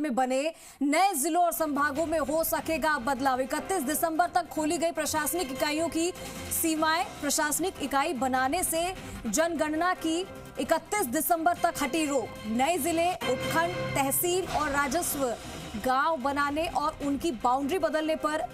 में बने नए जिलों और संभागों में हो सकेगा बदलाव। 31 दिसंबर तक खोली गई प्रशासनिक इकाइयों की सीमाएं। प्रशासनिक इकाई बनाने से जनगणना की 31 दिसंबर तक हटी रोक। नए जिले, उपखंड, तहसील और राजस्व गांव बनाने और उनकी बाउंड्री बदलने पर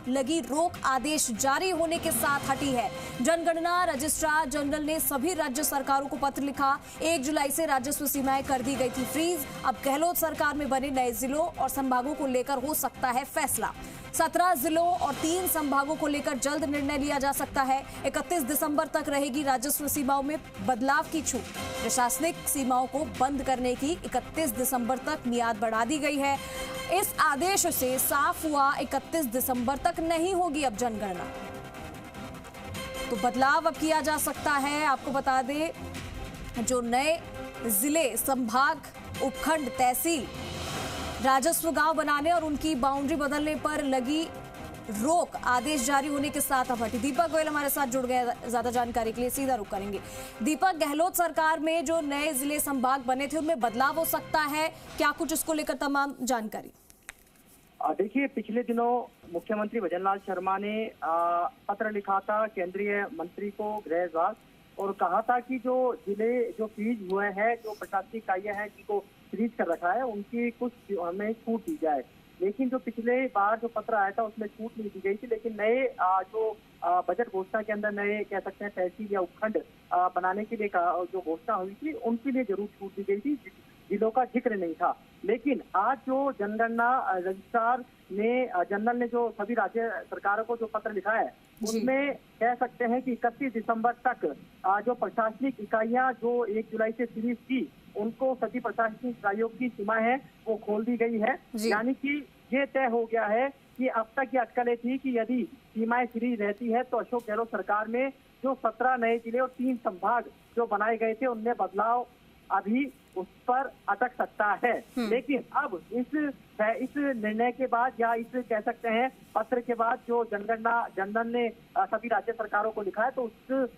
लगी रोक आदेश जारी होने के साथ हटी है। जनगणना रजिस्ट्रार जनरल ने सभी राज्य सरकारों को पत्र लिखा। 1 जुलाई से राजस्व सीमाएं कर दी गई थी फ्रीज। अब गहलोत सरकार में बने नए जिलों और संभागों को लेकर हो सकता है फैसला। 17 जिलों और 3 संभागों को लेकर जल्द निर्णय लिया जा सकता है। 31 दिसंबर तक रहेगी राजस्व सीमाओं में बदलाव की छूट। प्रशासनिक सीमाओं को बंद करने की 31 दिसंबर तक मियाद बढ़ा दी गई है। इस आदेश से साफ हुआ 31 दिसंबर तक नहीं होगी अब जनगणना, तो बदलाव अब किया जा सकता है। आपको बता दें, जो नए जिले, संभाग, उपखंड, तहसील, राजस्व गांव बनाने और उनकी बाउंड्री बदलने पर लगी रोक आदेश जारी होने के साथ अब हटी। दीपक गोयल हमारे साथ जुड़ गए ज्यादा जानकारी के लिए, सीधा रुख करेंगे। दीपक, गहलोत सरकार में जो नए जिले संभाग बने थे उनमें बदलाव हो सकता है क्या? कुछ इसको लेकर तमाम जानकारी। देखिए, पिछले दिनों मुख्यमंत्री भजनलाल शर्मा ने पत्र लिखा था केंद्रीय मंत्री को, गृह विभाग, और कहा था कि जो जिले जो फ्रीज हुए हैं, जो प्रशासनिक इकाइयां हैं जिनको फ्रीज कर रखा है, उनकी कुछ हमें छूट दी जाए। लेकिन जो पिछले बार जो पत्र आया था उसमें छूट नहीं दी गई थी। लेकिन नए जो बजट घोषणा के अंदर नए कह सकते हैं तहसील या उपखंड बनाने के लिए जो घोषणा हुई थी, उनके लिए जरूर छूट दी गई थी, जिलों का जिक्र नहीं था। लेकिन आज जो जनगणना रजिस्ट्रार ने जनरल ने जो सभी राज्य सरकारों को जो पत्र लिखा है, उसमें कह सकते हैं कि 31 दिसंबर तक जो प्रशासनिक इकाइयां जो 1 जुलाई से फ्रीज थी, उनको सभी प्रशासनिक इकाइयों की सीमा है वो खोल दी गई है। यानी कि ये तय हो गया है कि अब तक ये अटकलें थी कि यदि सीमाएं फ्रीज रहती है तो अशोक गहलोत सरकार में जो 17 नए जिले और 3 संभाग जो बनाए गए थे उनमें बदलाव अभी उस पर अटक सकता है। लेकिन अब इस निर्णय के बाद या इस कह सकते हैं पत्र के बाद जो जनगणना जनरल ने सभी राज्य सरकारों को लिखा है, तो उस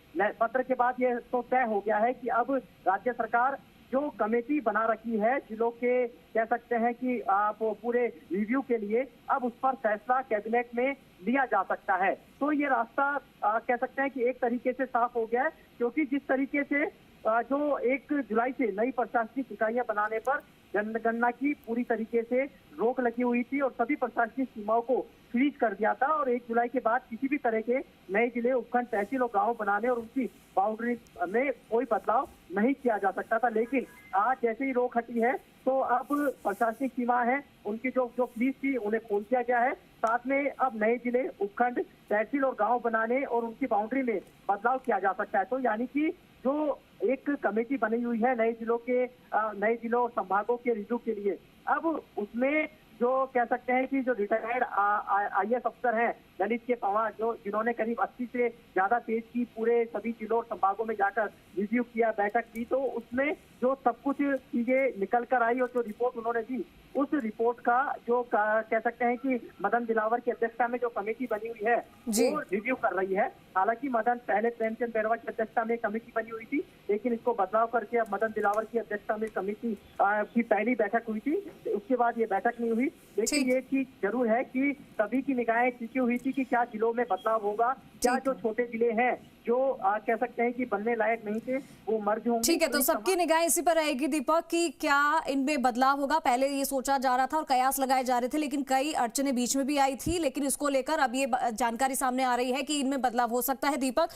पत्र के बाद ये तो तय हो गया है कि अब राज्य सरकार जो कमेटी बना रखी है जिलों के कह सकते हैं कि आप पूरे रिव्यू के लिए, अब उस पर फैसला कैबिनेट में लिया जा सकता है। तो ये रास्ता कह सकते हैं कि एक तरीके से साफ हो गया है, क्योंकि जिस तरीके से जो 1 जुलाई से नई प्रशासनिक इकाइयां बनाने पर जनगणना की पूरी तरीके से रोक लगी हुई थी और सभी प्रशासनिक सीमाओं को फ्रीज कर दिया था, और 1 जुलाई के बाद किसी भी तरह के नए जिले, उपखंड, तहसील और गांव बनाने और उनकी बाउंड्री में कोई बदलाव नहीं किया जा सकता था। लेकिन आज जैसे ही रोक हटी है तो अब प्रशासनिक सीमा है उनकी जो फ्रीज थी उन्हें खोल दिया गया है। साथ में अब नए जिले, उपखंड, तहसील और गांव बनाने और उनकी बाउंड्री में बदलाव किया जा सकता है। तो यानी कि जो एक कमेटी बनी हुई है नए जिलों और संभागों के रिव्यू के लिए, अब उसमें जो कह सकते हैं कि जो रिटायर्ड IAS अफसर हैं ललित के पवार, जो जिन्होंने करीब 80 से ज्यादा पेज की पूरे सभी जिलों और संभागों में जाकर रिव्यू किया, बैठक की, तो उसमें जो सब कुछ चीजें निकल कर आई और जो रिपोर्ट उन्होंने दी, उस रिपोर्ट का जो कह सकते हैं कि मदन दिलावर की अध्यक्षता में जो कमेटी बनी हुई है वो रिव्यू कर रही है। हालांकि पहले प्रेमचंद बैरवा की अध्यक्षता में कमेटी बनी हुई थी, लेकिन इसको बदलाव करके अब मदन दिलावर की अध्यक्षता में कमेटी की पहली बैठक हुई थी, उसके बाद ये बैठक नहीं हुई। लेकिन ये चीज जरूर है कि सभी की निगाहें टिकी हुई थी कि क्या जिलों में बदलाव होगा, क्या जो छोटे जिले हैं जो कह सकते हैं कि बनने लायक नहीं थे वो मर्ज होंगे। ठीक है, तो सबकी निगाह इसी पर रहेगी दीपक कि क्या इनमें बदलाव होगा। पहले ये सोचा जा रहा था और कयास लगाए जा रहे थे, लेकिन कई अड़चनें बीच में भी आई थी, लेकिन इसको लेकर अब ये जानकारी सामने आ रही है कि इनमें बदलाव हो सकता है। दीपक